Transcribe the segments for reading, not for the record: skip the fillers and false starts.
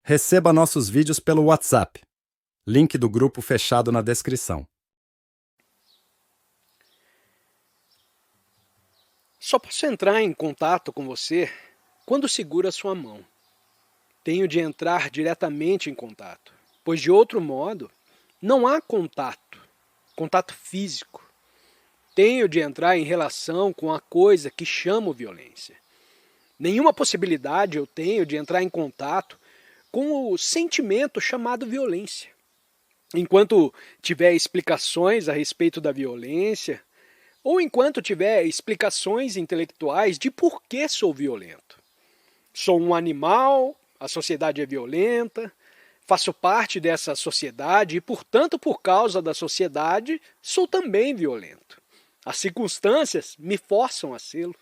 Receba nossos vídeos pelo WhatsApp. Link do grupo fechado na descrição. Só posso entrar em contato com você quando seguro a sua mão. Tenho de entrar diretamente em contato, pois de outro modo não há contato físico. Tenho de entrar em relação com a coisa que chamo violência. Nenhuma possibilidade eu tenho de entrar em contato com o sentimento chamado violência. Enquanto tiver explicações a respeito da violência, ou enquanto tiver explicações intelectuais de por que sou violento. Sou um animal, a sociedade é violenta, faço parte dessa sociedade e, portanto, por causa da sociedade, sou também violento. As circunstâncias me forçam a sê-lo.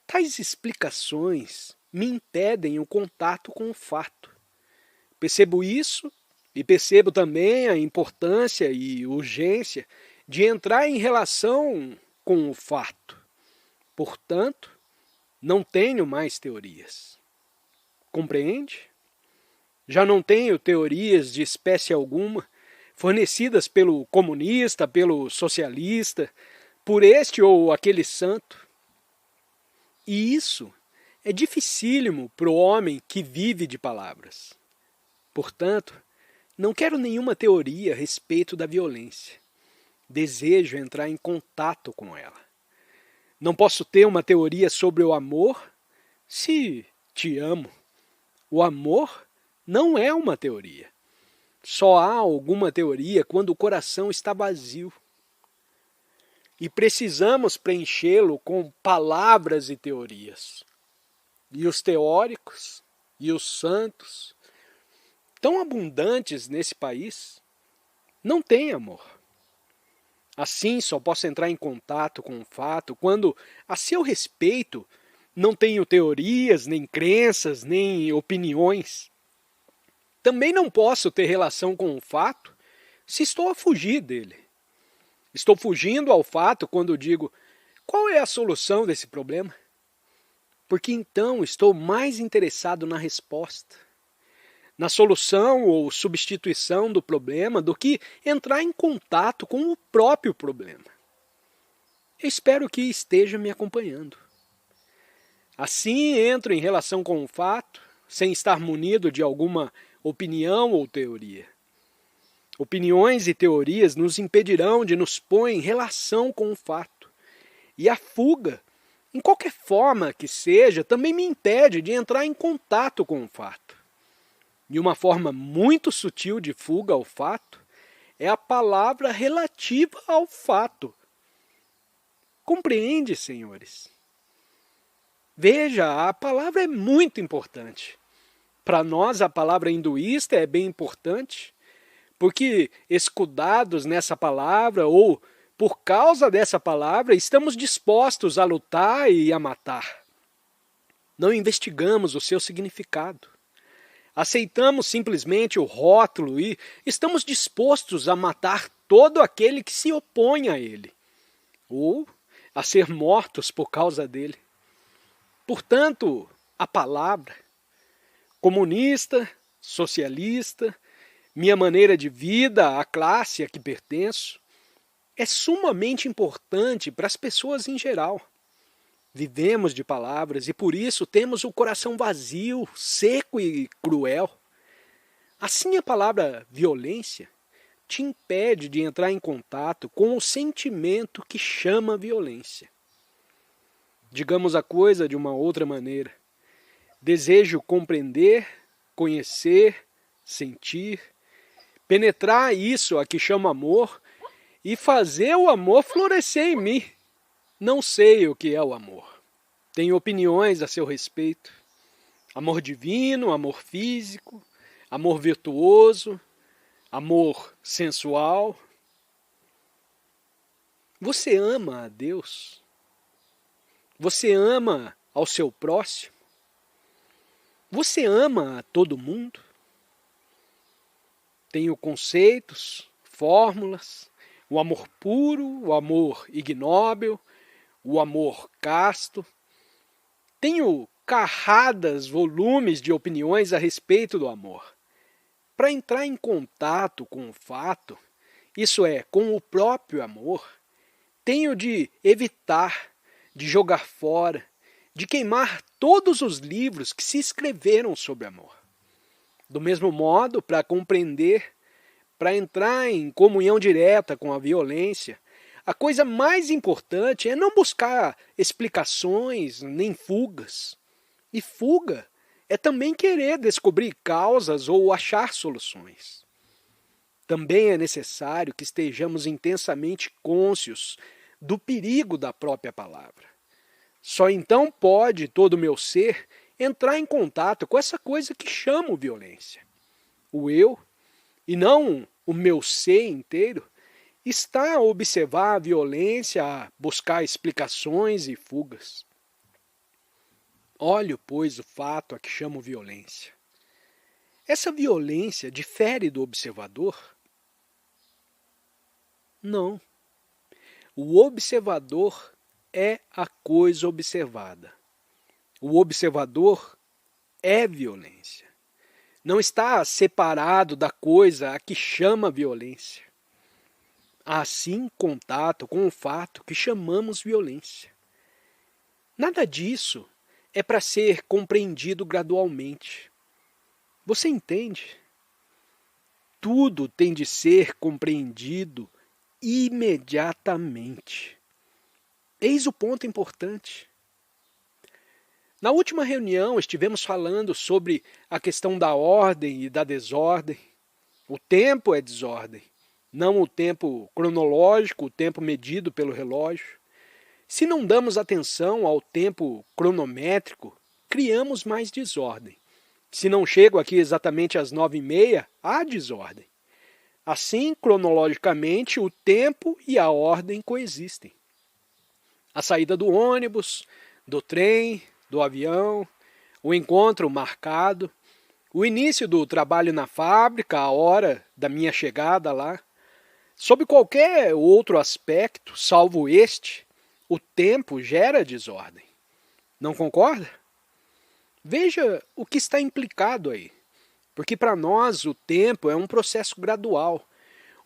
Tais explicações me impedem o contato com o fato. Percebo isso e percebo também a importância e urgência de entrar em relação com o fato. Portanto, não tenho mais teorias. Compreende? Já não tenho teorias de espécie alguma, fornecidas pelo comunista, pelo socialista, por este ou aquele santo. E isso é dificílimo para o homem que vive de palavras. Portanto, não quero nenhuma teoria a respeito da violência. Desejo entrar em contato com ela. Não posso ter uma teoria sobre o amor se te amo. O amor não é uma teoria. Só há alguma teoria quando o coração está vazio. E precisamos preenchê-lo com palavras e teorias. E os teóricos e os santos, tão abundantes nesse país, não têm amor. Assim, só posso entrar em contato com o fato quando, a seu respeito, não tenho teorias, nem crenças, nem opiniões. Também não posso ter relação com o fato se estou a fugir dele. Estou fugindo ao fato quando digo qual é a solução desse problema, porque então estou mais interessado na resposta, na solução ou substituição do problema, do que entrar em contato com o próprio problema. Espero que esteja me acompanhando. Assim entro em relação com o fato, sem estar munido de alguma opinião ou teoria. Opiniões e teorias nos impedirão de nos pôr em relação com o fato. E a fuga, em qualquer forma que seja, também me impede de entrar em contato com o fato. E uma forma muito sutil de fuga ao fato é a palavra relativa ao fato. Compreende, senhores? Veja, a palavra é muito importante. Para nós, a palavra hinduísta é bem importante, porque escudados nessa palavra, ou por causa dessa palavra, estamos dispostos a lutar e a matar. Não investigamos o seu significado. Aceitamos simplesmente o rótulo e estamos dispostos a matar todo aquele que se opõe a ele, ou a ser mortos por causa dele. Portanto, a palavra, comunista, socialista, minha maneira de vida, a classe a que pertenço, é sumamente importante para as pessoas em geral. Vivemos de palavras e por isso temos o coração vazio, seco e cruel. Assim a palavra violência te impede de entrar em contato com o sentimento que chama violência. Digamos a coisa de uma outra maneira. Desejo compreender, conhecer, sentir, penetrar isso a que chamo amor e fazer o amor florescer em mim. Não sei o que é o amor. Tenho opiniões a seu respeito. Amor divino, amor físico, amor virtuoso, amor sensual. Você ama a Deus? Você ama ao seu próximo? Você ama a todo mundo? Tenho conceitos, fórmulas, o amor puro, o amor ignóbil, o amor casto. Tenho carradas, volumes de opiniões a respeito do amor. Para entrar em contato com o fato, isso é, com o próprio amor, tenho de evitar, de jogar fora, de queimar todos os livros que se escreveram sobre amor. Do mesmo modo, para compreender, para entrar em comunhão direta com a violência, a coisa mais importante é não buscar explicações nem fugas. E fuga é também querer descobrir causas ou achar soluções. Também é necessário que estejamos intensamente cônscios do perigo da própria palavra. Só então pode todo o meu ser entrar em contato com essa coisa que chamo violência. O eu, e não o meu ser inteiro, está a observar a violência, a buscar explicações e fugas. Olho, pois, o fato a que chamo violência. Essa violência difere do observador? Não. O observador é a coisa observada. O observador é violência. Não está separado da coisa a que chama violência. Há sim contato com o fato que chamamos violência. Nada disso é para ser compreendido gradualmente. Você entende? Tudo tem de ser compreendido imediatamente. Eis o ponto importante. Na última reunião estivemos falando sobre a questão da ordem e da desordem. O tempo é desordem, não o tempo cronológico, o tempo medido pelo relógio. Se não damos atenção ao tempo cronométrico, criamos mais desordem. Se não chego aqui exatamente às 9h30, há desordem. Assim, cronologicamente, o tempo e a ordem coexistem. A saída do ônibus, do trem, do avião, o encontro marcado, o início do trabalho na fábrica, a hora da minha chegada lá. Sob qualquer outro aspecto, salvo este, o tempo gera desordem. Não concorda? Veja o que está implicado aí. Porque para nós o tempo é um processo gradual.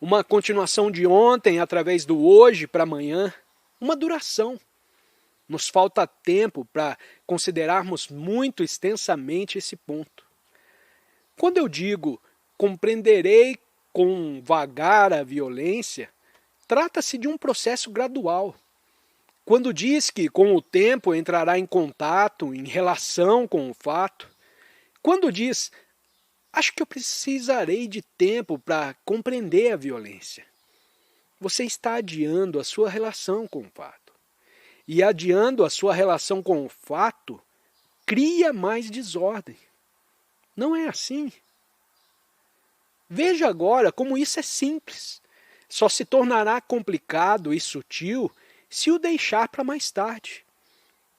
Uma continuação de ontem através do hoje para amanhã. Uma duração. Nos falta tempo para considerarmos muito extensamente esse ponto. Quando eu digo compreenderei com vagar a violência, trata-se de um processo gradual. Quando diz que com o tempo entrará em contato, em relação com o fato, quando diz, acho que eu precisarei de tempo para compreender a violência, você está adiando a sua relação com o fato. E adiando a sua relação com o fato, cria mais desordem. Não é assim? Veja agora como isso é simples. Só se tornará complicado e sutil se o deixar para mais tarde.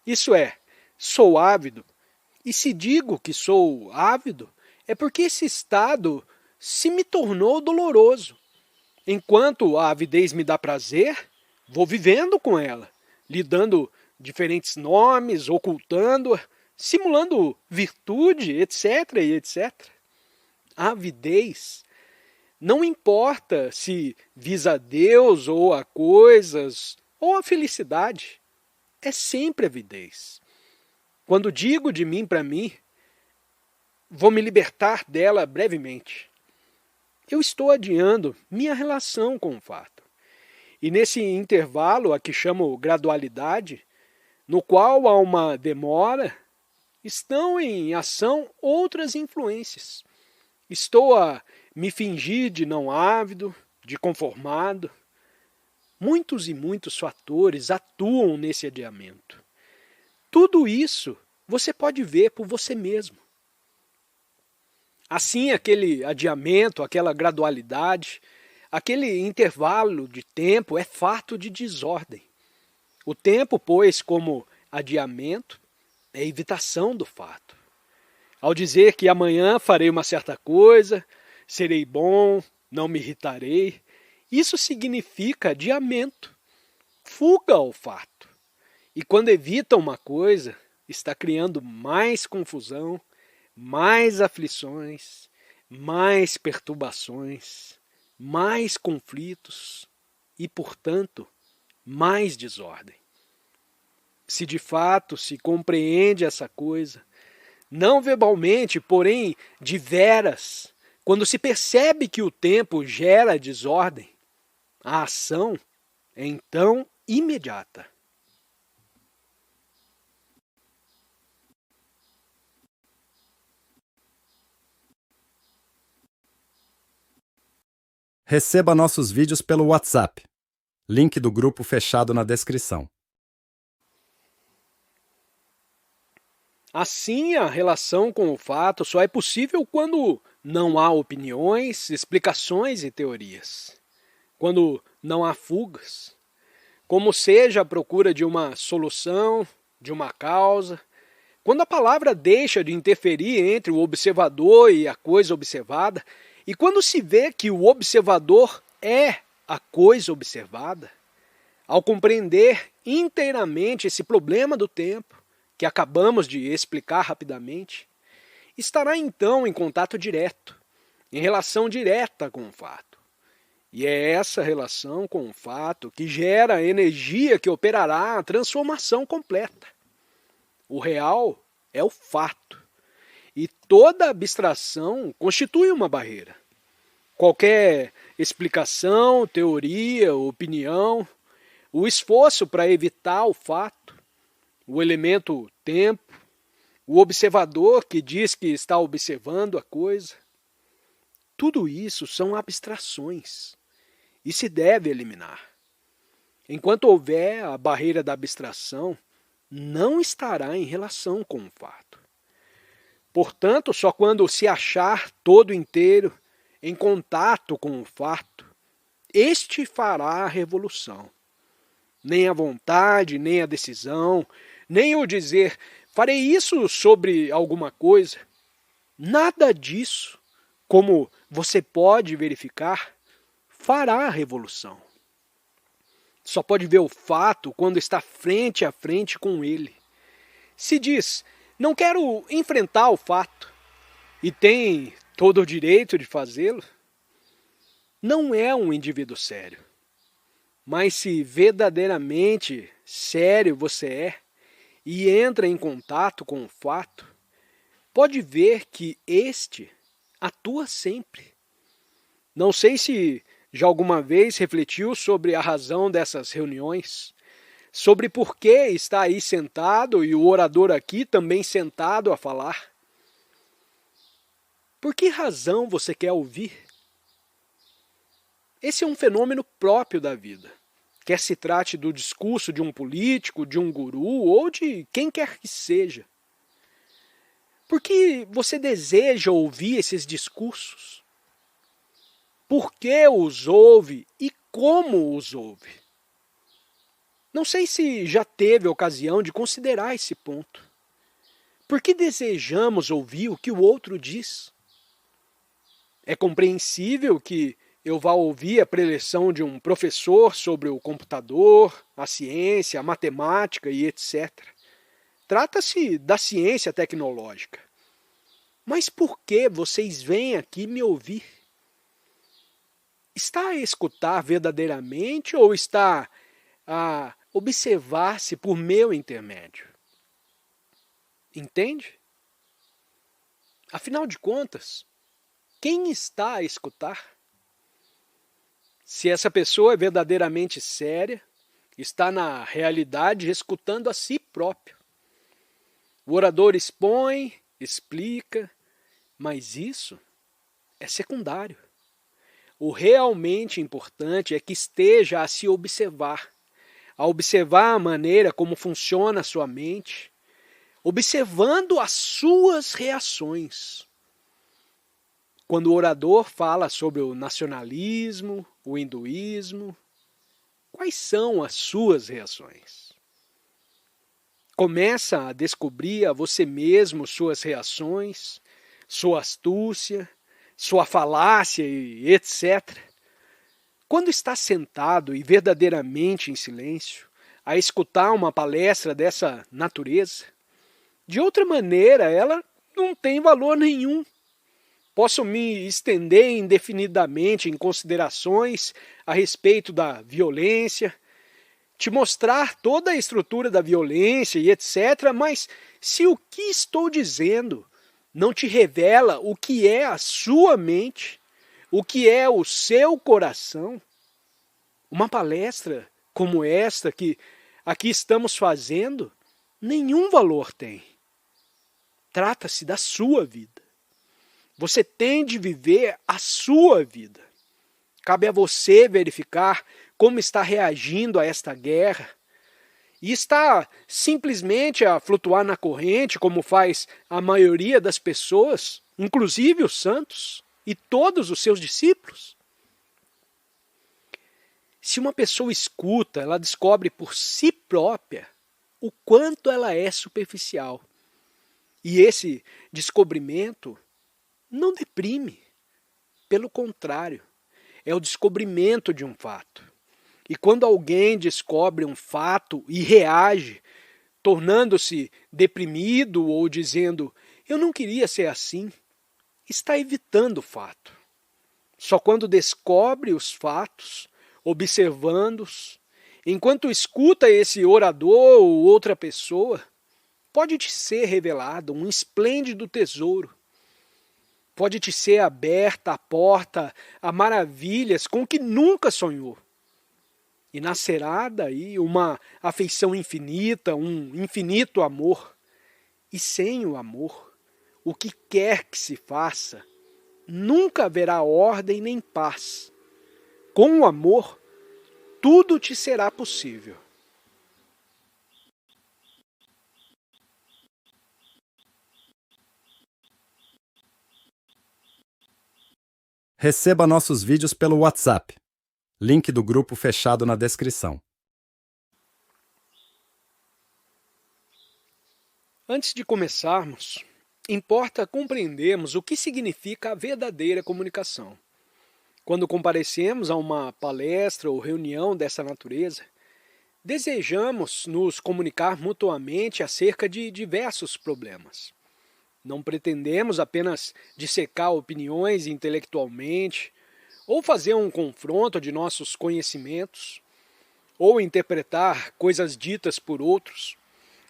Isso é, sou ávido, e se digo que sou ávido, é porque esse estado se me tornou doloroso. Enquanto a avidez me dá prazer, vou vivendo com ela, lhe dando diferentes nomes, ocultando-a, simulando virtude, etc. e etc. A avidez não importa se visa a Deus ou a coisas ou a felicidade, é sempre avidez. Quando digo de mim para mim, vou me libertar dela brevemente. Eu estou adiando minha relação com o fato. E nesse intervalo, a que chamo gradualidade, no qual há uma demora, estão em ação outras influências. Estou a me fingir de não ávido, de conformado. Muitos e muitos fatores atuam nesse adiamento. Tudo isso você pode ver por você mesmo. Assim, aquele adiamento, aquela gradualidade, aquele intervalo de tempo é fato de desordem. O tempo, pois, como adiamento, é evitação do fato. Ao dizer que amanhã farei uma certa coisa, serei bom, não me irritarei, isso significa adiamento, fuga ao fato. E quando evita uma coisa, está criando mais confusão, mais aflições, mais perturbações, mais conflitos e, portanto, mais desordem. Se de fato se compreende essa coisa, não verbalmente, porém de veras, quando se percebe que o tempo gera desordem, a ação é então imediata. Receba nossos vídeos pelo WhatsApp. Link do grupo fechado na descrição. Assim, a relação com o fato só é possível quando não há opiniões, explicações e teorias. Quando não há fugas. Como seja a procura de uma solução, de uma causa. Quando a palavra deixa de interferir entre o observador e a coisa observada, e quando se vê que o observador é a coisa observada, ao compreender inteiramente esse problema do tempo, que acabamos de explicar rapidamente, estará então em contato direto, em relação direta com o fato. E é essa relação com o fato que gera a energia que operará a transformação completa. O real é o fato. E toda abstração constitui uma barreira. Qualquer explicação, teoria, opinião, o esforço para evitar o fato, o elemento tempo, o observador que diz que está observando a coisa, tudo isso são abstrações e se deve eliminar. Enquanto houver a barreira da abstração, não estará em relação com o fato. Portanto, só quando se achar todo inteiro em contato com o fato, este fará a revolução. Nem a vontade, nem a decisão, nem o dizer, farei isso sobre alguma coisa. Nada disso, como você pode verificar, fará a revolução. Só pode ver o fato quando está frente a frente com ele. Se diz, não quero enfrentar o fato, e tem todo o direito de fazê-lo, não é um indivíduo sério. Mas se verdadeiramente sério você é, e entra em contato com o fato, pode ver que este atua sempre. Não sei se já alguma vez refletiu sobre a razão dessas reuniões, sobre por que está aí sentado e o orador aqui também sentado a falar. Por que razão você quer ouvir? Esse é um fenômeno próprio da vida. Quer se trate do discurso de um político, de um guru ou de quem quer que seja. Por que você deseja ouvir esses discursos? Por que os ouve e como os ouve? Não sei se já teve ocasião de considerar esse ponto. Por que desejamos ouvir o que o outro diz? É compreensível que eu vá ouvir a preleção de um professor sobre o computador, a ciência, a matemática e etc. Trata-se da ciência tecnológica. Mas por que vocês vêm aqui me ouvir? Está a escutar verdadeiramente ou está a observar-se por meu intermédio? Entende? Afinal de contas, quem está a escutar? Se essa pessoa é verdadeiramente séria, está na realidade escutando a si próprio. O orador expõe, explica, mas isso é secundário. O realmente importante é que esteja a se observar, a observar a maneira como funciona a sua mente, observando as suas reações. Quando o orador fala sobre o nacionalismo, o hinduísmo, quais são as suas reações? Começa a descobrir a você mesmo suas reações, sua astúcia, sua falácia e etc. Quando está sentado e verdadeiramente em silêncio, a escutar uma palestra dessa natureza, De outra maneira, ela não tem valor nenhum. Posso me estender indefinidamente em considerações a respeito da violência, te mostrar toda a estrutura da violência e etc., mas se o que estou dizendo não te revela o que é a sua mente, o que é o seu coração, uma palestra como esta que aqui estamos fazendo, nenhum valor tem. Trata-se da sua vida. Você tem de viver a sua vida. Cabe a você verificar como está reagindo a esta guerra. E está simplesmente a flutuar na corrente, como faz a maioria das pessoas, inclusive os santos e todos os seus discípulos? Se uma pessoa escuta, ela descobre por si própria o quanto ela é superficial. E esse descobrimento não deprime. Pelo contrário, é o descobrimento de um fato. E quando alguém descobre um fato e reage, tornando-se deprimido ou dizendo, eu não queria ser assim, está evitando o fato. Só quando descobre os fatos, observando-os, enquanto escuta esse orador ou outra pessoa, pode te ser revelado um esplêndido tesouro. Pode te ser aberta a porta a maravilhas com que nunca sonhou. E nascerá daí uma afeição infinita, um infinito amor. E sem o amor, o que quer que se faça, nunca haverá ordem nem paz. Com o amor, tudo te será possível. Receba nossos vídeos pelo WhatsApp. Link do grupo fechado na descrição. Antes de começarmos, importa compreendermos o que significa a verdadeira comunicação. Quando comparecemos a uma palestra ou reunião dessa natureza, desejamos nos comunicar mutuamente acerca de diversos problemas. Não pretendemos apenas dissecar opiniões intelectualmente, ou fazer um confronto de nossos conhecimentos, ou interpretar coisas ditas por outros,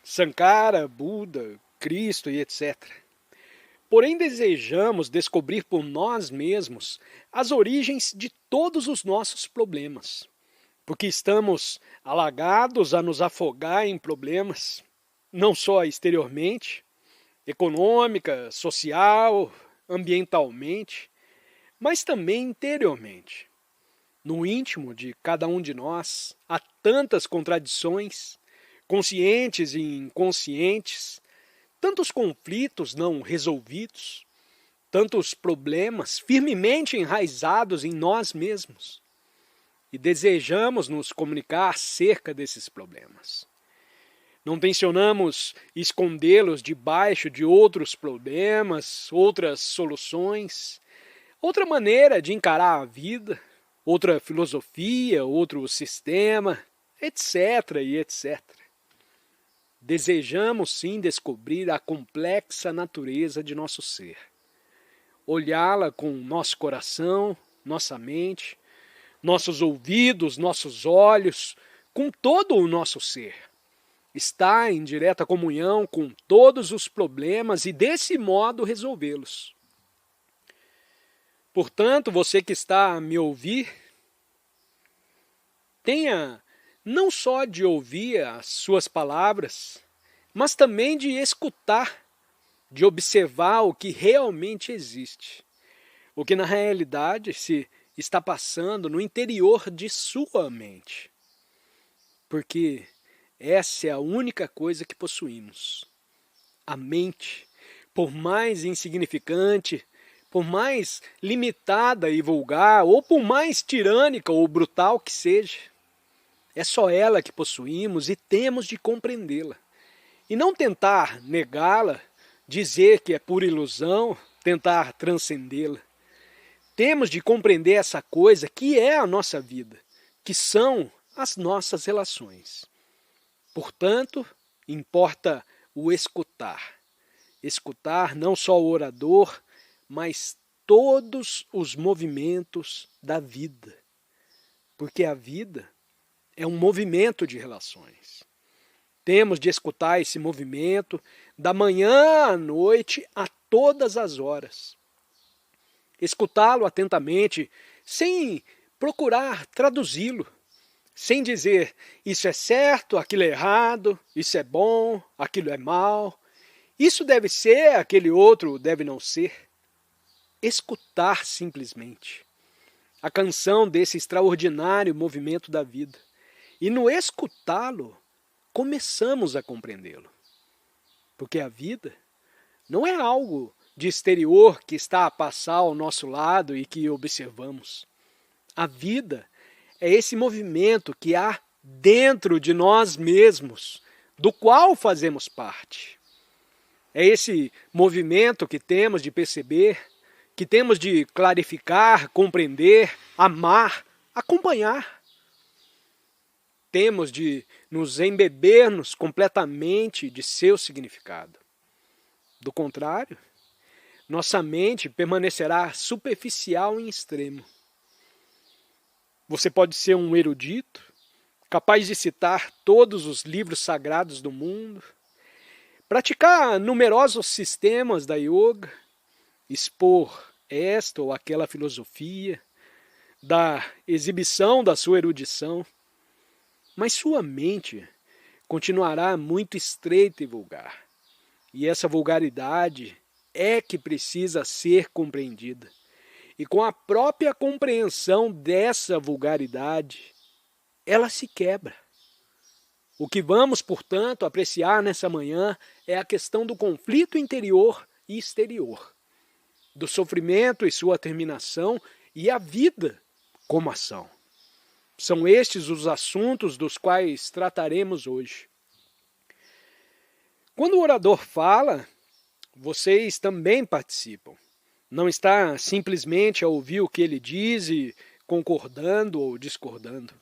Sankara, Buda, Cristo e etc. Porém, desejamos descobrir por nós mesmos as origens de todos os nossos problemas, porque estamos alagados a nos afogar em problemas, não só exteriormente, econômica, social, ambientalmente, mas também interiormente. No íntimo de cada um de nós há tantas contradições, conscientes e inconscientes, tantos conflitos não resolvidos, tantos problemas firmemente enraizados em nós mesmos. E desejamos nos comunicar acerca desses problemas. Não tensionamos escondê-los debaixo de outros problemas, outras soluções, outra maneira de encarar a vida, outra filosofia, outro sistema, etc. e etc. Desejamos sim descobrir a complexa natureza de nosso ser, olhá-la com nosso coração, nossa mente, nossos ouvidos, nossos olhos, com todo o nosso ser. Está em direta comunhão com todos os problemas e desse modo resolvê-los. Portanto, você que está a me ouvir, tenha não só de ouvir as suas palavras, mas também de escutar, de observar o que realmente existe, o que na realidade se está passando no interior de sua mente. Porque essa é a única coisa que possuímos. A mente, por mais insignificante, por mais limitada e vulgar, ou por mais tirânica ou brutal que seja, é só ela que possuímos e temos de compreendê-la. E não tentar negá-la, dizer que é pura ilusão, tentar transcendê-la. Temos de compreender essa coisa que é a nossa vida, que são as nossas relações. Portanto, importa o escutar. Escutar não só o orador, mas todos os movimentos da vida. Porque a vida é um movimento de relações. Temos de escutar esse movimento da manhã à noite, a todas as horas. Escutá-lo atentamente, sem procurar traduzi-lo, sem dizer isso é certo, aquilo é errado, isso é bom, aquilo é mal, isso deve ser, aquele outro deve não ser. Escutar simplesmente a canção desse extraordinário movimento da vida. E no escutá-lo, começamos a compreendê-lo. Porque a vida não é algo de exterior que está a passar ao nosso lado e que observamos. A vida é esse movimento que há dentro de nós mesmos, do qual fazemos parte. É esse movimento que temos de perceber, que temos de clarificar, compreender, amar, acompanhar. Temos de nos embeber-nos completamente de seu significado. Do contrário, nossa mente permanecerá superficial em extremo. Você pode ser um erudito, capaz de citar todos os livros sagrados do mundo, praticar numerosos sistemas da yoga, expor esta ou aquela filosofia, da exibição da sua erudição, mas sua mente continuará muito estreita e vulgar. E essa vulgaridade é que precisa ser compreendida. E com a própria compreensão dessa vulgaridade, ela se quebra. O que vamos, portanto, apreciar nessa manhã é a questão do conflito interior e exterior, do sofrimento e sua terminação e a vida como ação. São estes os assuntos dos quais trataremos hoje. Quando o orador fala, vocês também participam. Não está simplesmente a ouvir o que ele diz e concordando ou discordando.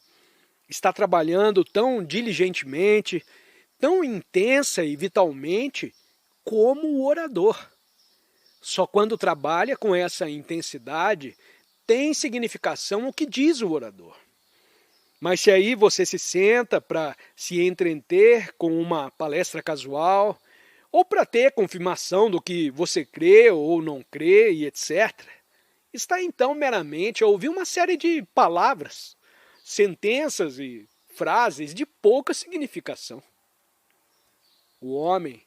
Está trabalhando tão diligentemente, tão intensa e vitalmente como o orador. Só quando trabalha com essa intensidade tem significação o que diz o orador. Mas se aí você se senta para se entreter com uma palestra casual, ou para ter confirmação do que você crê ou não crê e etc., está então meramente a ouvir uma série de palavras, sentenças e frases de pouca significação. O homem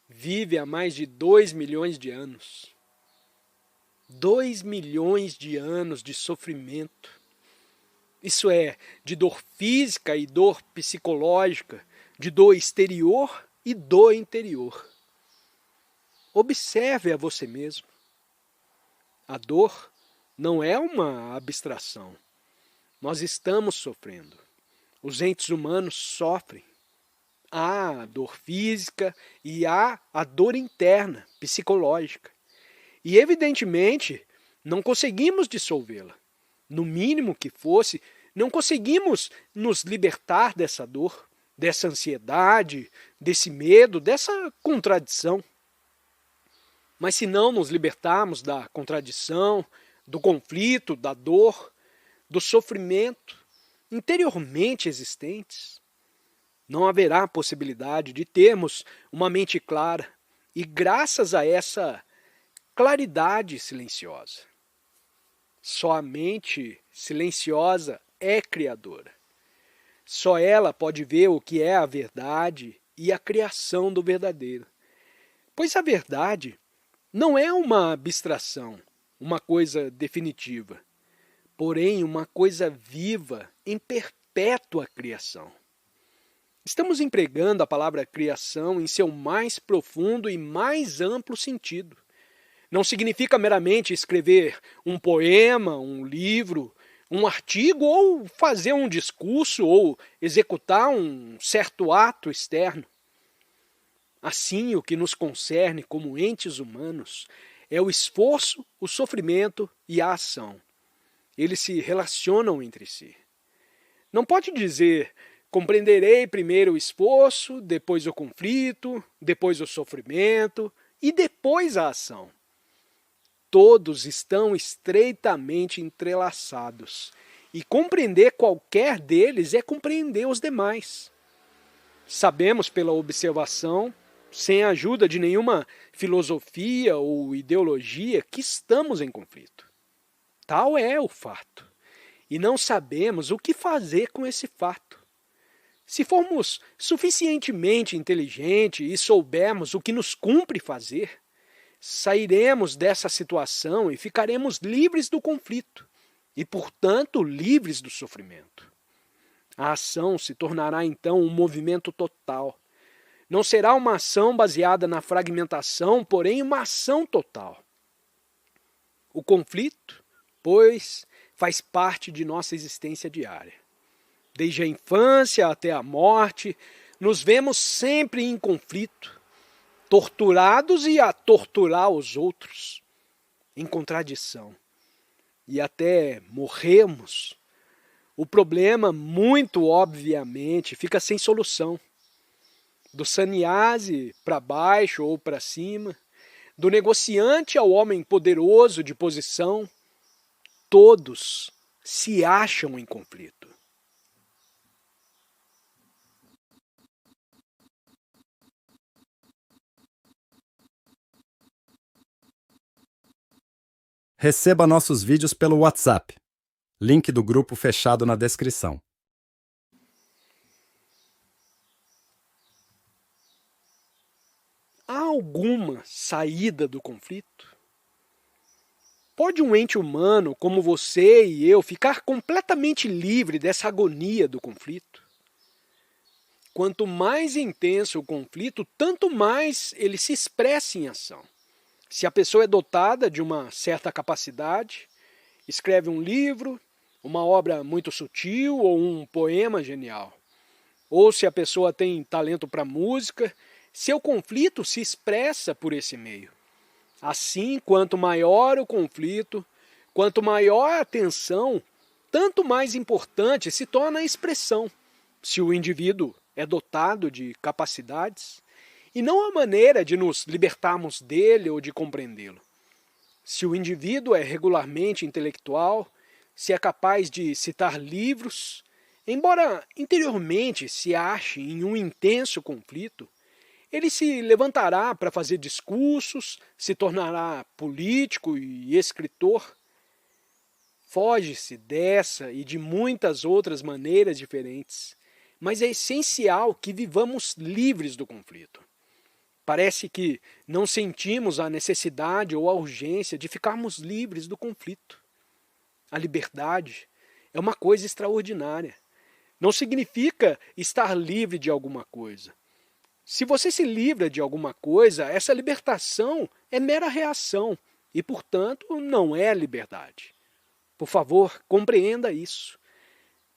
vive há mais de 2 milhões de anos. 2 milhões de anos de sofrimento. Isso é, de dor física e dor psicológica, de dor exterior e dor interior. Observe a você mesmo. A dor não é uma abstração. Nós estamos sofrendo. Os entes humanos sofrem. Há a dor física e há a dor interna, psicológica. E evidentemente não conseguimos dissolvê-la. No mínimo que fosse, não conseguimos nos libertar dessa dor, dessa ansiedade, desse medo, dessa contradição. Mas se não nos libertarmos da contradição, do conflito, da dor, do sofrimento interiormente existentes, não haverá possibilidade de termos uma mente clara e graças a essa claridade silenciosa. Só a mente silenciosa é criadora. Só ela pode ver o que é a verdade e a criação do verdadeiro. Pois a verdade não é uma abstração, uma coisa definitiva, porém uma coisa viva em perpétua criação. Estamos empregando a palavra criação em seu mais profundo e mais amplo sentido. Não significa meramente escrever um poema, um livro, um artigo, ou fazer um discurso, ou executar um certo ato externo. Assim, o que nos concerne como entes humanos é o esforço, o sofrimento e a ação. Eles se relacionam entre si. Não pode dizer Compreenderei primeiro o esforço, depois o conflito, depois o sofrimento e depois a ação. Todos estão estreitamente entrelaçados, e compreender qualquer deles é compreender os demais. Sabemos pela observação, sem a ajuda de nenhuma filosofia ou ideologia, que estamos em conflito. Tal é o fato. E não sabemos o que fazer com esse fato. Se formos suficientemente inteligentes e soubermos o que nos cumpre fazer, sairemos dessa situação e ficaremos livres do conflito e, portanto, livres do sofrimento. A ação se tornará então um movimento total. Não será uma ação baseada na fragmentação, porém uma ação total. O conflito, pois, faz parte de nossa existência diária. Desde a infância até a morte, nos vemos sempre em conflito, torturados e a torturar os outros, em contradição. E até morremos. O problema, muito obviamente, fica sem solução. Do sannyasi para baixo ou para cima, do negociante ao homem poderoso de posição, todos se acham em conflito. Receba nossos vídeos pelo WhatsApp. Link do grupo fechado na descrição. Há alguma saída do conflito? Pode um ente humano como você e eu ficar completamente livre dessa agonia do conflito? Quanto mais intenso o conflito, tanto mais ele se expressa em ação. Se a pessoa é dotada de uma certa capacidade, escreve um livro, uma obra muito sutil ou um poema genial. Ou se a pessoa tem talento para música, seu conflito se expressa por esse meio. Assim, quanto maior o conflito, quanto maior a tensão, tanto mais importante se torna a expressão, se o indivíduo é dotado de capacidades, e não a maneira de nos libertarmos dele ou de compreendê-lo. Se o indivíduo é regularmente intelectual, se é capaz de citar livros, embora interiormente se ache em um intenso conflito, ele se levantará para fazer discursos, se tornará político e escritor. Foge-se dessa e de muitas outras maneiras diferentes, mas é essencial que vivamos livres do conflito. Parece que não sentimos a necessidade ou a urgência de ficarmos livres do conflito. A liberdade é uma coisa extraordinária. Não significa estar livre de alguma coisa. Se você se livra de alguma coisa, essa libertação é mera reação e, portanto, não é liberdade. Por favor, compreenda isso.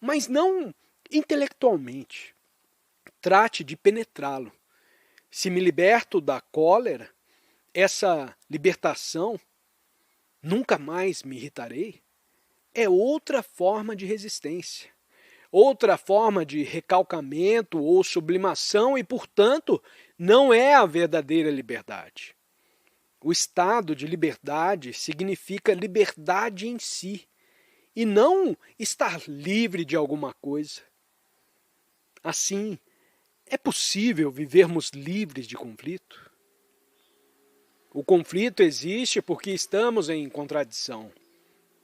Mas não intelectualmente. Trate de penetrá-lo. Se me liberto da cólera, essa libertação, nunca mais me irritarei, é outra forma de resistência, outra forma de recalcamento ou sublimação e, portanto, não é a verdadeira liberdade. O estado de liberdade significa liberdade em si, e não estar livre de alguma coisa. Assim, é possível vivermos livres de conflito? O conflito existe porque estamos em contradição.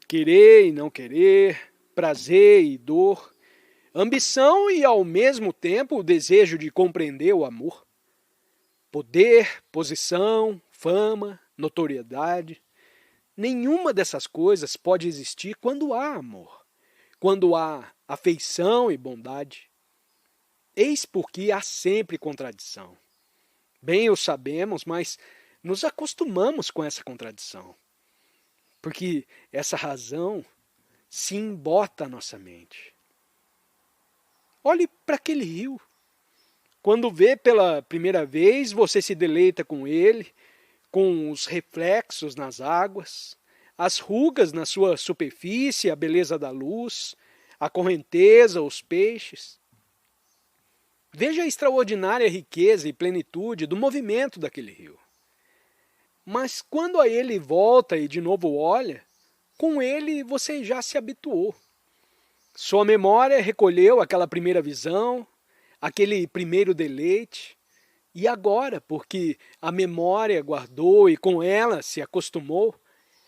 Querer e não querer, prazer e dor, ambição e, ao mesmo tempo, o desejo de compreender o amor. Poder, posição, fama, notoriedade. Nenhuma dessas coisas pode existir quando há amor, quando há afeição e bondade. Eis porque há sempre contradição. Bem o sabemos, mas nos acostumamos com essa contradição. Porque essa razão se embota a nossa mente. Olhe para aquele rio. Quando vê pela primeira vez, você se deleita com ele, com os reflexos nas águas, as rugas na sua superfície, a beleza da luz, a correnteza, os peixes. Veja a extraordinária riqueza e plenitude do movimento daquele rio. Mas quando a ele volta e de novo olha, com ele você já se habituou. Sua memória recolheu aquela primeira visão, aquele primeiro deleite, e agora, porque a memória guardou e com ela se acostumou,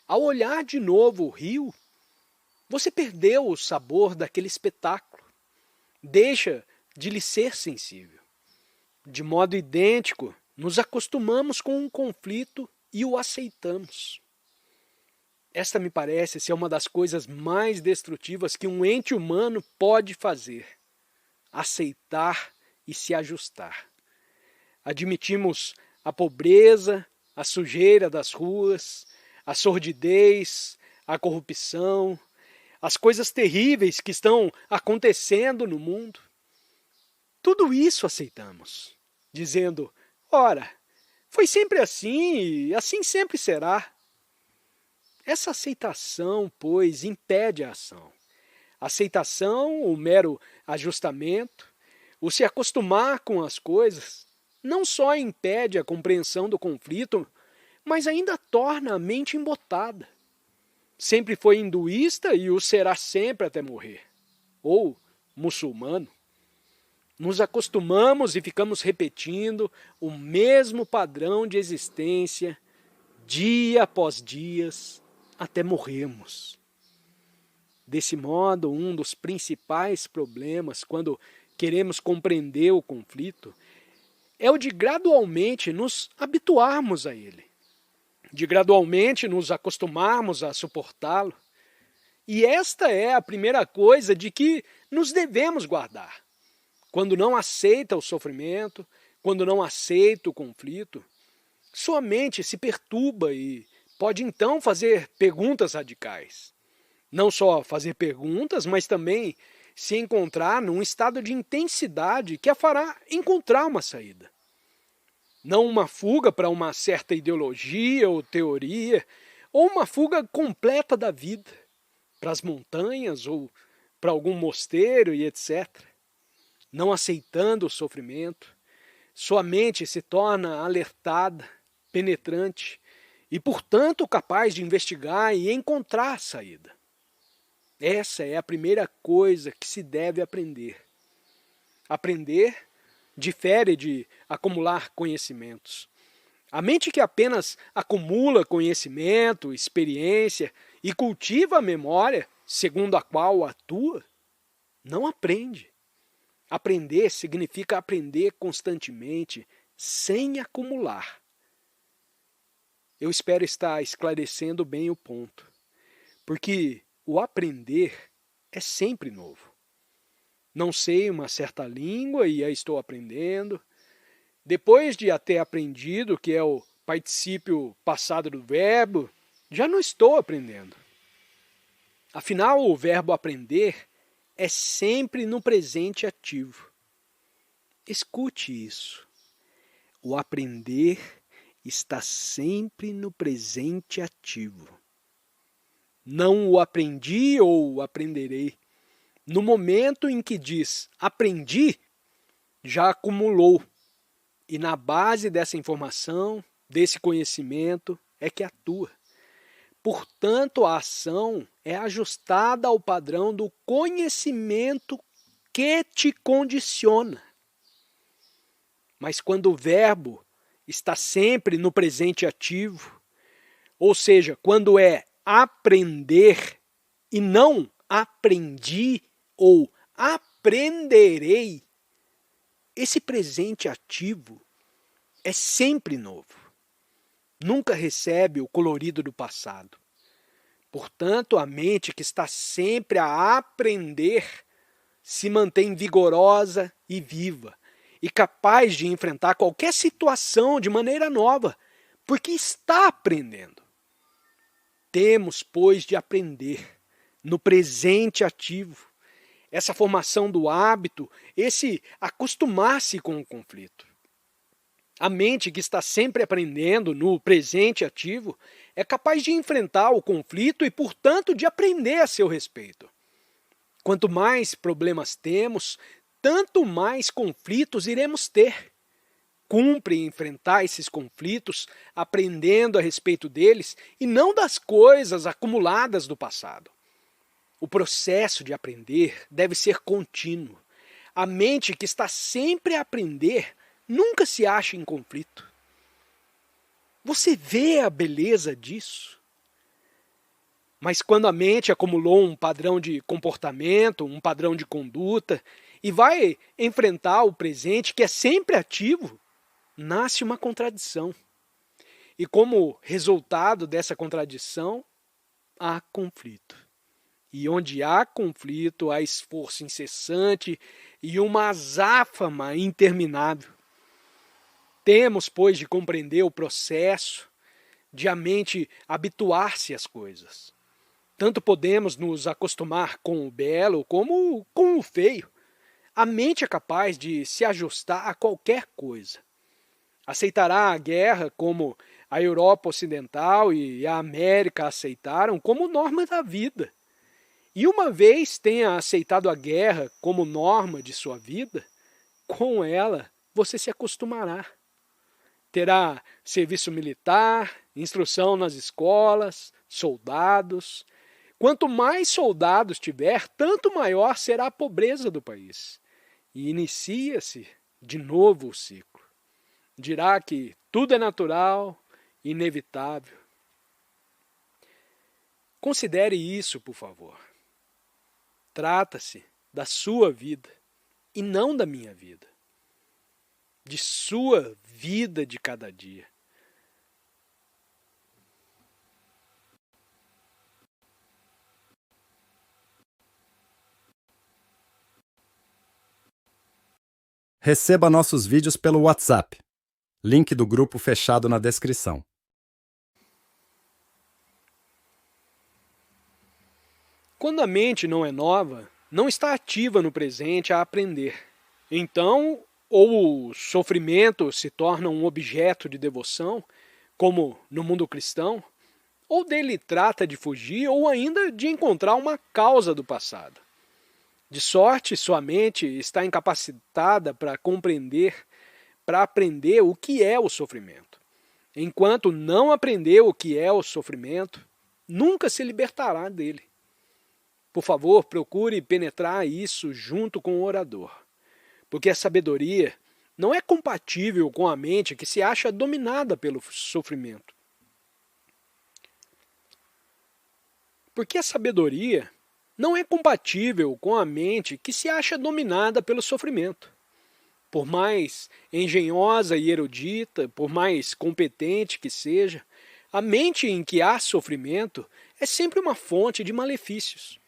ao olhar de novo o rio, você perdeu o sabor daquele espetáculo, deixa de lhe ser sensível. De modo idêntico, nos acostumamos com um conflito e o aceitamos. Esta me parece ser uma das coisas mais destrutivas que um ente humano pode fazer: aceitar e se ajustar. Admitimos a pobreza, a sujeira das ruas, a sordidez, a corrupção, as coisas terríveis que estão acontecendo no mundo. Tudo isso aceitamos, dizendo: ora, foi sempre assim e assim sempre será. Essa aceitação, pois, impede a ação. A aceitação, o mero ajustamento, o se acostumar com as coisas, não só impede a compreensão do conflito, mas ainda torna a mente embotada. Sempre foi hinduísta e o será sempre até morrer. Ou muçulmano. Nos acostumamos e ficamos repetindo o mesmo padrão de existência, dia após dia, até morrermos. Desse modo, um dos principais problemas quando queremos compreender o conflito é o de gradualmente nos habituarmos a ele, de gradualmente nos acostumarmos a suportá-lo. E esta é a primeira coisa de que nos devemos guardar. Quando não aceita o sofrimento, quando não aceita o conflito, sua mente se perturba e pode então fazer perguntas radicais. Não só fazer perguntas, mas também se encontrar num estado de intensidade que a fará encontrar uma saída. Não uma fuga para uma certa ideologia ou teoria, ou uma fuga completa da vida, para as montanhas ou para algum mosteiro e etc. Não aceitando o sofrimento, sua mente se torna alertada, penetrante e, portanto, capaz de investigar e encontrar saída. Essa é a primeira coisa que se deve aprender. Aprender difere de acumular conhecimentos. A mente que apenas acumula conhecimento, experiência e cultiva a memória segundo a qual atua, não aprende. Aprender significa aprender constantemente, sem acumular. Eu espero estar esclarecendo bem o ponto, porque o aprender é sempre novo. Não sei uma certa língua e a estou aprendendo. Depois de a ter aprendido, que é o particípio passado do verbo, já não estou aprendendo. Afinal, o verbo aprender é sempre no presente ativo. Escute isso. O aprender está sempre no presente ativo. Não o aprendi ou aprenderei. No momento em que diz aprendi, já acumulou. E na base dessa informação, desse conhecimento, é que atua. Portanto, a ação é ajustada ao padrão do conhecimento que te condiciona. Mas quando o verbo está sempre no presente ativo, ou seja, quando é aprender e não aprendi ou aprenderei, esse presente ativo é sempre novo. Nunca recebe o colorido do passado. Portanto, a mente que está sempre a aprender se mantém vigorosa e viva e capaz de enfrentar qualquer situação de maneira nova, porque está aprendendo. Temos, pois, de aprender no presente ativo, essa formação do hábito, esse acostumar-se com o conflito. A mente que está sempre aprendendo no presente ativo é capaz de enfrentar o conflito e, portanto, de aprender a seu respeito. Quanto mais problemas temos, tanto mais conflitos iremos ter. Cumpre enfrentar esses conflitos, aprendendo a respeito deles e não das coisas acumuladas do passado. O processo de aprender deve ser contínuo. A mente que está sempre a aprender nunca se acha em conflito. Você vê a beleza disso? Mas quando a mente acumulou um padrão de comportamento, um padrão de conduta, e vai enfrentar o presente que é sempre ativo, nasce uma contradição. E como resultado dessa contradição, há conflito. E onde há conflito, há esforço incessante e uma azáfama interminável. Temos, pois, de compreender o processo de a mente habituar-se às coisas. Tanto podemos nos acostumar com o belo como com o feio. A mente é capaz de se ajustar a qualquer coisa. Aceitará a guerra como a Europa Ocidental e a América aceitaram como norma da vida. E uma vez tenha aceitado a guerra como norma de sua vida, com ela você se acostumará. Terá serviço militar, instrução nas escolas, soldados. Quanto mais soldados tiver, tanto maior será a pobreza do país. E inicia-se de novo o ciclo. Dirá que tudo é natural, inevitável. Considere isso, por favor. Trata-se da sua vida e não da minha vida. De sua vida de cada dia. Receba nossos vídeos pelo WhatsApp. Link do grupo fechado na descrição. Quando a mente não é nova, não está ativa no presente a aprender. Então, ou o sofrimento se torna um objeto de devoção, como no mundo cristão, ou dele trata de fugir, ou ainda de encontrar uma causa do passado. De sorte, sua mente está incapacitada para compreender, para aprender o que é o sofrimento. Enquanto não aprender o que é o sofrimento, nunca se libertará dele. Por favor, procure penetrar isso junto com o orador, porque a sabedoria não é compatível com a mente que se acha dominada pelo sofrimento. Porque a sabedoria não é compatível com a mente que se acha dominada pelo sofrimento. Por mais engenhosa e erudita, por mais competente que seja, a mente em que há sofrimento é sempre uma fonte de malefícios.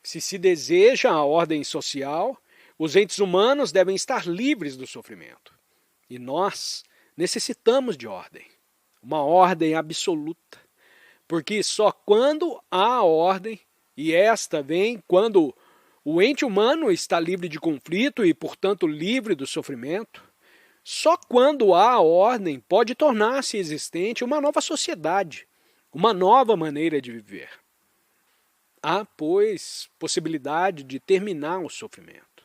Se se deseja a ordem social, os entes humanos devem estar livres do sofrimento. E nós necessitamos de ordem, uma ordem absoluta. Porque só quando há ordem, e esta vem quando o ente humano está livre de conflito e, portanto, livre do sofrimento, só quando há ordem pode tornar-se existente uma nova sociedade, uma nova maneira de viver. Há, pois, possibilidade de terminar o sofrimento.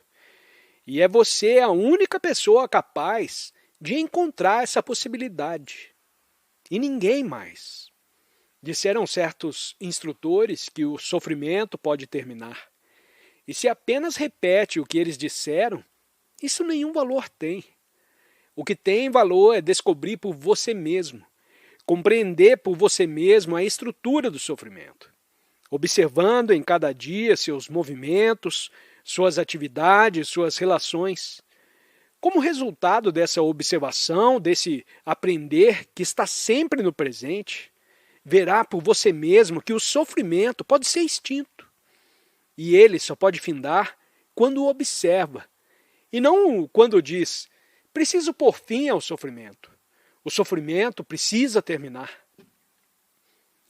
E é você a única pessoa capaz de encontrar essa possibilidade. E ninguém mais. Disseram certos instrutores que o sofrimento pode terminar. E se apenas repete o que eles disseram, isso nenhum valor tem. O que tem valor é descobrir por você mesmo, compreender por você mesmo a estrutura do sofrimento, observando em cada dia seus movimentos, suas atividades, suas relações. Como resultado dessa observação, desse aprender que está sempre no presente, verá por você mesmo que o sofrimento pode ser extinto. E ele só pode findar quando o observa, e não quando diz, preciso pôr fim ao sofrimento. O sofrimento precisa terminar.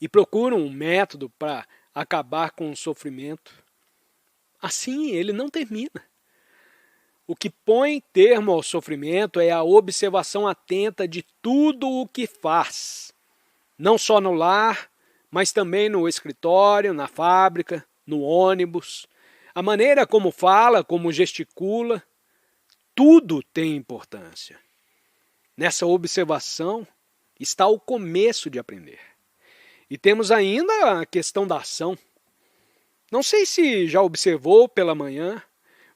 E procura um método para acabar com o sofrimento. Assim ele não termina. O que põe termo ao sofrimento é a observação atenta de tudo o que faz. Não só no lar, mas também no escritório, na fábrica, no ônibus. A maneira como fala, como gesticula, tudo tem importância. Nessa observação está o começo de aprender. E temos ainda a questão da ação. Não sei se já observou pela manhã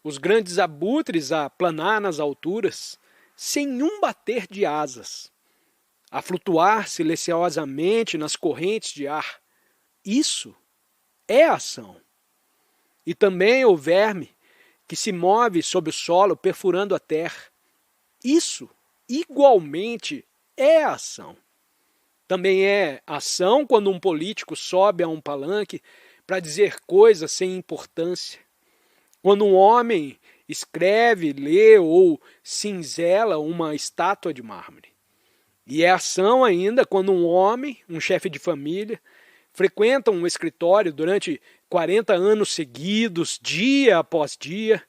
os grandes abutres a planar nas alturas, sem um bater de asas, a flutuar silenciosamente nas correntes de ar. Isso é ação. E também o verme que se move sob o solo perfurando a terra. Isso, igualmente, é ação. Também é ação quando um político sobe a um palanque para dizer coisas sem importância. Quando um homem escreve, lê ou cinzela uma estátua de mármore. E é ação ainda quando um homem, um chefe de família, frequenta um escritório durante 40 anos seguidos, dia após dia,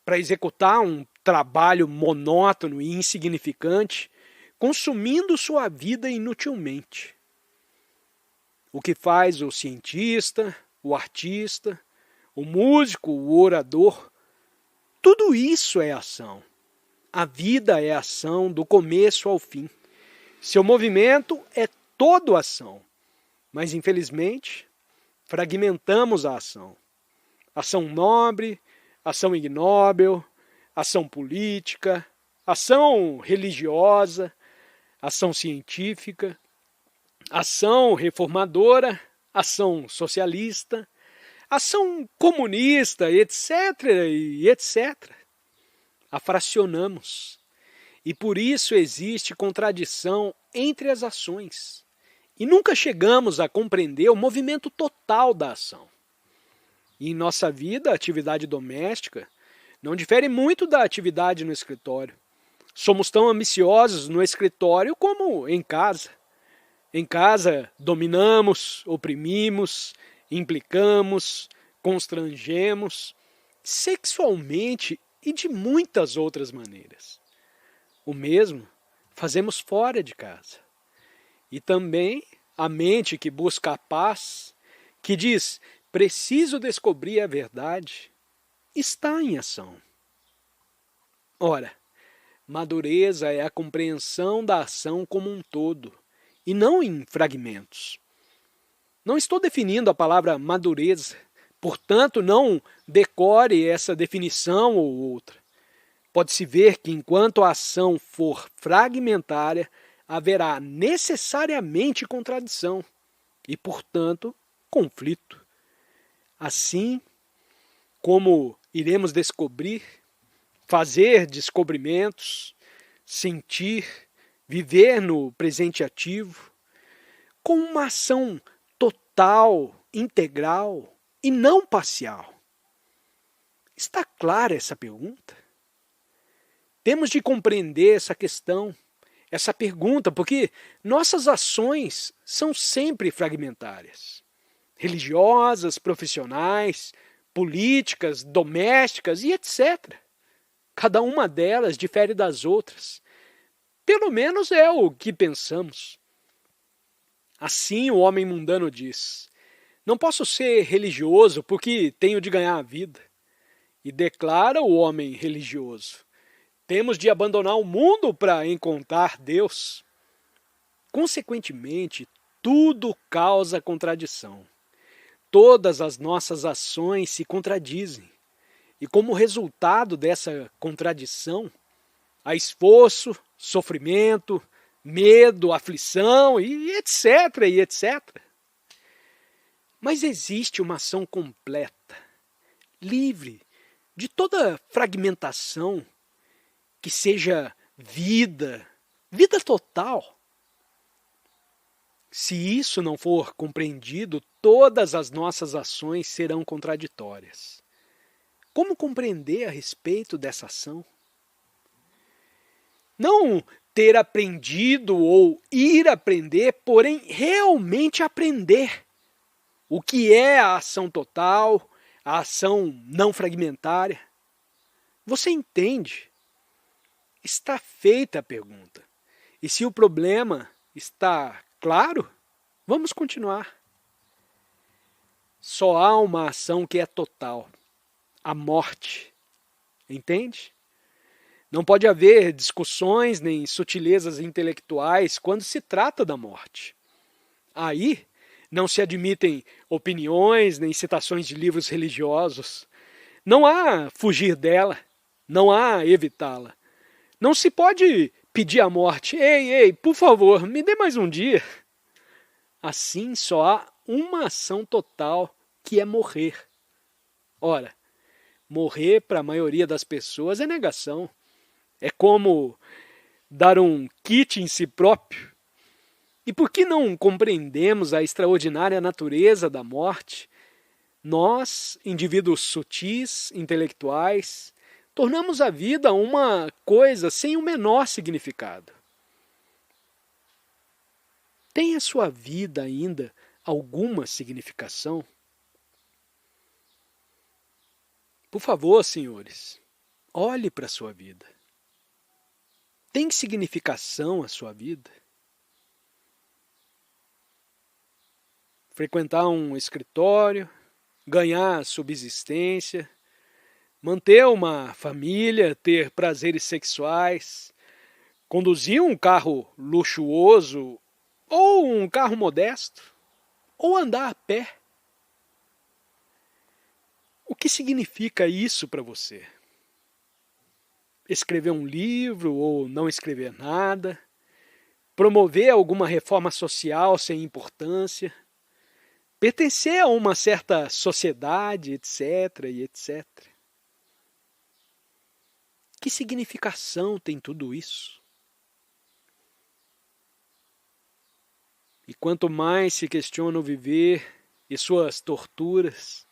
para executar um trabalho monótono e insignificante, consumindo sua vida inutilmente. O que faz o cientista, o artista, o músico, o orador, tudo isso é ação. A vida é ação do começo ao fim. Seu movimento é todo ação. Mas, infelizmente, fragmentamos a ação. Ação nobre, ação ignóbil, ação política, ação religiosa, ação científica, ação reformadora, ação socialista, ação comunista, etc. e etc. A fracionamos. E por isso existe contradição entre as ações. E nunca chegamos a compreender o movimento total da ação. E em nossa vida, a atividade doméstica não difere muito da atividade no escritório. Somos tão ambiciosos no escritório como em casa. Em casa, dominamos, oprimimos, implicamos, constrangemos, sexualmente e de muitas outras maneiras. O mesmo fazemos fora de casa. E também a mente que busca a paz, que diz, preciso descobrir a verdade, está em ação. Ora, madureza é a compreensão da ação como um todo, e não em fragmentos. Não estou definindo a palavra madureza, portanto não decore essa definição ou outra. Pode-se ver que enquanto a ação for fragmentária, haverá necessariamente contradição e, portanto, conflito. Assim como iremos descobrir, fazer descobrimentos, sentir, viver no presente ativo, com uma ação total, integral e não parcial. Está clara essa pergunta? Temos de compreender essa questão, essa pergunta, porque nossas ações são sempre fragmentárias. Religiosas, profissionais, políticas, domésticas e etc. Cada uma delas difere das outras. Pelo menos é o que pensamos. Assim o homem mundano diz, não posso ser religioso porque tenho de ganhar a vida. E declara o homem religioso, temos de abandonar o mundo para encontrar Deus. Consequentemente, tudo causa contradição. Todas as nossas ações se contradizem. E como resultado dessa contradição, há esforço, sofrimento, medo, aflição e etc, e etc. Mas existe uma ação completa, livre de toda fragmentação, que seja vida, vida total. Se isso não for compreendido, todas as nossas ações serão contraditórias. Como compreender a respeito dessa ação? Não ter aprendido ou ir aprender, porém realmente aprender o que é a ação total, a ação não fragmentária. Você entende? Está feita a pergunta. E se o problema está claro, vamos continuar. Só há uma ação que é total, a morte. Entende? Não pode haver discussões nem sutilezas intelectuais quando se trata da morte. Aí não se admitem opiniões nem citações de livros religiosos. Não há fugir dela, não há evitá-la. Não se pode pedir a morte: ei, por favor, me dê mais um dia. Assim só há uma ação total, que é morrer. Ora, morrer para a maioria das pessoas é negação. É como dar um kit em si próprio. E por que não compreendemos a extraordinária natureza da morte? Nós, indivíduos sutis, intelectuais, tornamos a vida uma coisa sem o menor significado. Tem a sua vida ainda alguma significação? Por favor, senhores, olhe para a sua vida. Tem significação a sua vida? Frequentar um escritório, ganhar subsistência, manter uma família, ter prazeres sexuais, conduzir um carro luxuoso ou um carro modesto, ou andar a pé. O que significa isso para você? Escrever um livro ou não escrever nada? Promover alguma reforma social sem importância? Pertencer a uma certa sociedade, etc. e etc. Que significação tem tudo isso? E quanto mais se questiona o viver e suas torturas,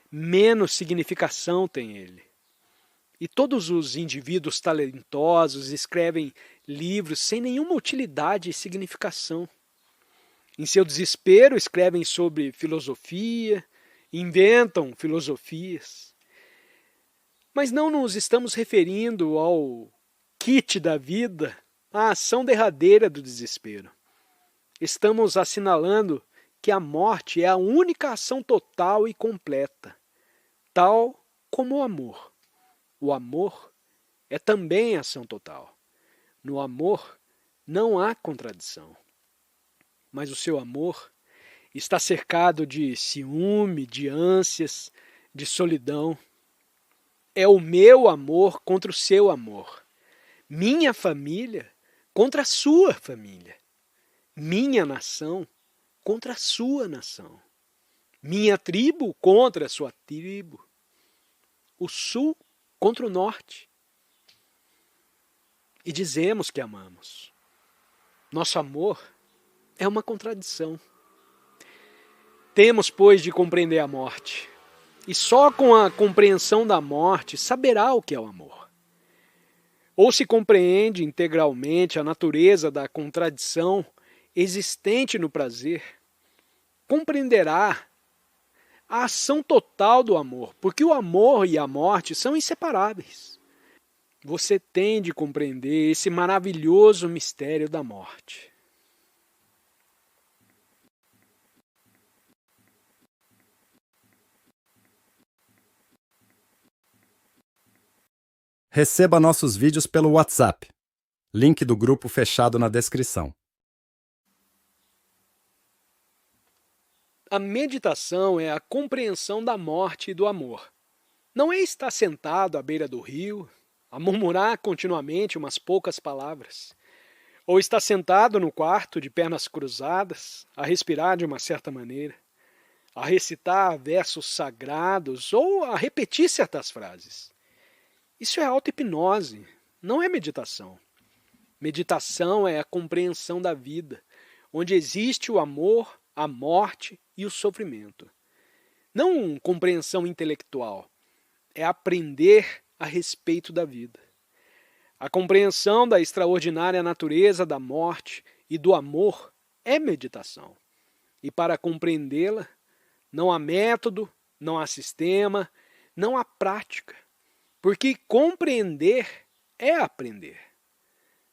menos significação tem ele. E todos os indivíduos talentosos escrevem livros sem nenhuma utilidade e significação. Em seu desespero, escrevem sobre filosofia, inventam filosofias. Mas não nos estamos referindo ao kit da vida, à ação derradeira do desespero. Estamos assinalando que a morte é a única ação total e completa, tal como o amor. O amor é também ação total. No amor não há contradição. Mas o seu amor está cercado de ciúme, de ânsias, de solidão. É o meu amor contra o seu amor. Minha família contra a sua família. Minha nação contra a sua nação. Minha tribo contra a sua tribo. O sul contra o norte. E dizemos que amamos. Nosso amor é uma contradição. Temos, pois, de compreender a morte. E só com a compreensão da morte saberá o que é o amor. Ou se compreende integralmente a natureza da contradição existente no prazer, compreenderá a ação total do amor, porque o amor e a morte são inseparáveis. Você tem de compreender esse maravilhoso mistério da morte. Receba nossos vídeos pelo WhatsApp. Link do grupo fechado na descrição. A meditação é a compreensão da morte e do amor. Não é estar sentado à beira do rio, a murmurar continuamente umas poucas palavras, ou estar sentado no quarto de pernas cruzadas, a respirar de uma certa maneira, a recitar versos sagrados ou a repetir certas frases. Isso é auto-hipnose, não é meditação. Meditação é a compreensão da vida, onde existe o amor, a morte e o sofrimento. Não compreensão intelectual, é aprender a respeito da vida. A compreensão da extraordinária natureza da morte e do amor é meditação. E para compreendê-la, não há método, não há sistema, não há prática. Porque compreender é aprender.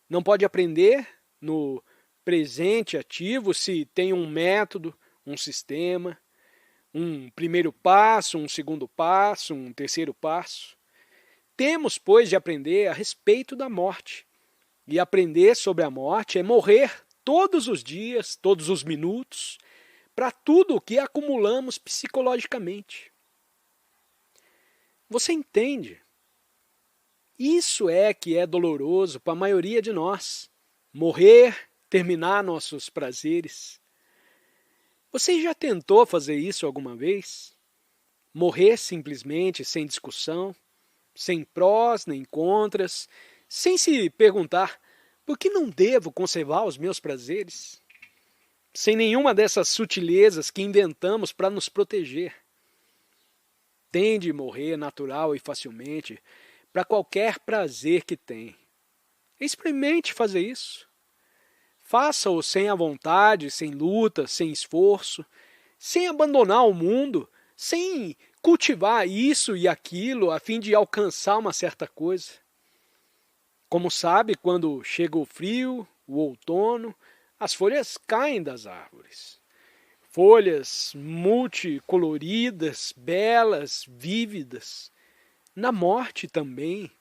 Não pode aprender no presente ativo se tem um método, um sistema, um primeiro passo, um segundo passo, um terceiro passo. Temos, pois, de aprender a respeito da morte. E aprender sobre a morte é morrer todos os dias, todos os minutos, para tudo o que acumulamos psicologicamente. Você entende? Isso é que é doloroso para a maioria de nós. Morrer, terminar nossos prazeres. Você já tentou fazer isso alguma vez? Morrer simplesmente, sem discussão, sem prós nem contras, sem se perguntar por que não devo conservar os meus prazeres? Sem nenhuma dessas sutilezas que inventamos para nos proteger. Tende a morrer natural e facilmente para qualquer prazer que tem. Experimente fazer isso. Faça-o sem a vontade, sem luta, sem esforço, sem abandonar o mundo, sem cultivar isso e aquilo a fim de alcançar uma certa coisa. Como sabe, quando chega o frio, o outono, as folhas caem das árvores. Folhas multicoloridas, belas, vívidas. Na morte também.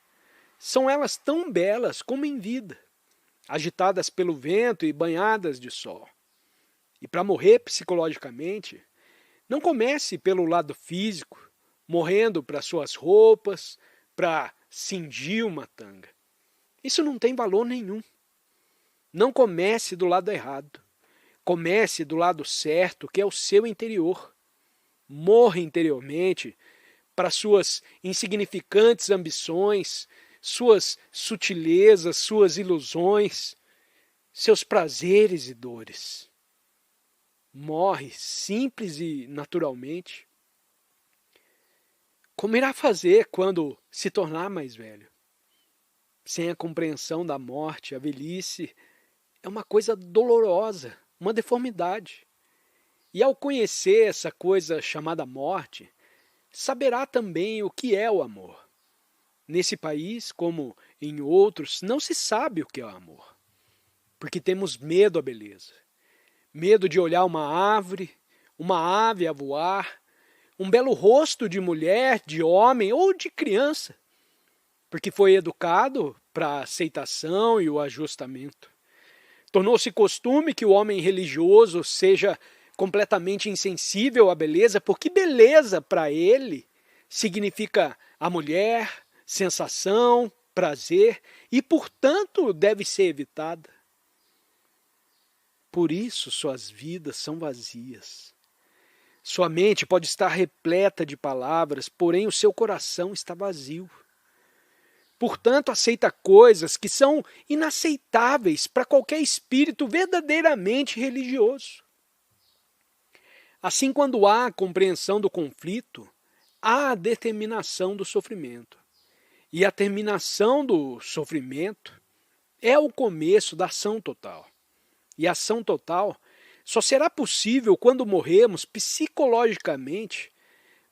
São elas tão belas como em vida, agitadas pelo vento e banhadas de sol. E para morrer psicologicamente, não comece pelo lado físico, morrendo para suas roupas, para cingir uma tanga. Isso não tem valor nenhum. Não comece do lado errado. Comece do lado certo, que é o seu interior. Morra interiormente para suas insignificantes ambições, suas sutilezas, suas ilusões, seus prazeres e dores. Morre simples e naturalmente. Como irá fazer quando se tornar mais velho? Sem a compreensão da morte, a velhice é uma coisa dolorosa, uma deformidade. E ao conhecer essa coisa chamada morte, saberá também o que é o amor. Nesse país, como em outros, não se sabe o que é o amor. Porque temos medo à beleza. Medo de olhar uma árvore, uma ave a voar, um belo rosto de mulher, de homem ou de criança. Porque foi educado para a aceitação e o ajustamento. Tornou-se costume que o homem religioso seja completamente insensível à beleza, porque beleza para ele significa a mulher, sensação, prazer e, portanto, deve ser evitada. Por isso suas vidas são vazias. Sua mente pode estar repleta de palavras, porém o seu coração está vazio. Portanto, aceita coisas que são inaceitáveis para qualquer espírito verdadeiramente religioso. Assim, quando há a compreensão do conflito, há a determinação do sofrimento. E a terminação do sofrimento é o começo da ação total. E a ação total só será possível quando morrermos psicologicamente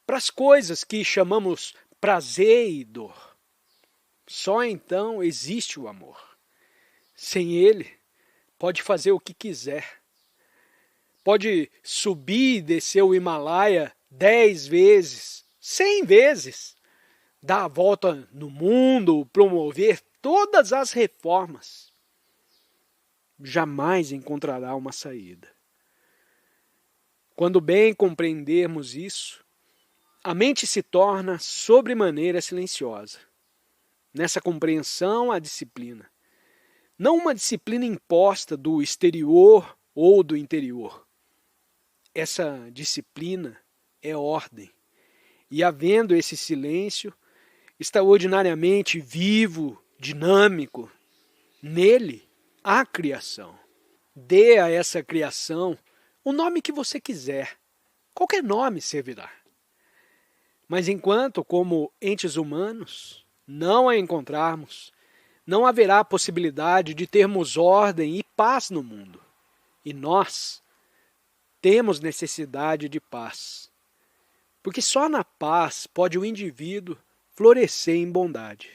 para as coisas que chamamos prazer e dor. Só então existe o amor. Sem ele, pode fazer o que quiser. Pode subir e descer o Himalaia 10 vezes, 100 vezes, dar a volta no mundo, promover todas as reformas. Jamais encontrará uma saída. Quando bem compreendermos isso, a mente se torna sobremaneira silenciosa. Nessa compreensão, a disciplina. Não uma disciplina imposta do exterior ou do interior. Essa disciplina é ordem. E havendo esse silêncio, extraordinariamente vivo, dinâmico, nele há criação. Dê a essa criação o nome que você quiser. Qualquer nome servirá. Mas enquanto, como entes humanos, não a encontrarmos, não haverá possibilidade de termos ordem e paz no mundo. E nós temos necessidade de paz. Porque só na paz pode o indivíduo florescer em bondade.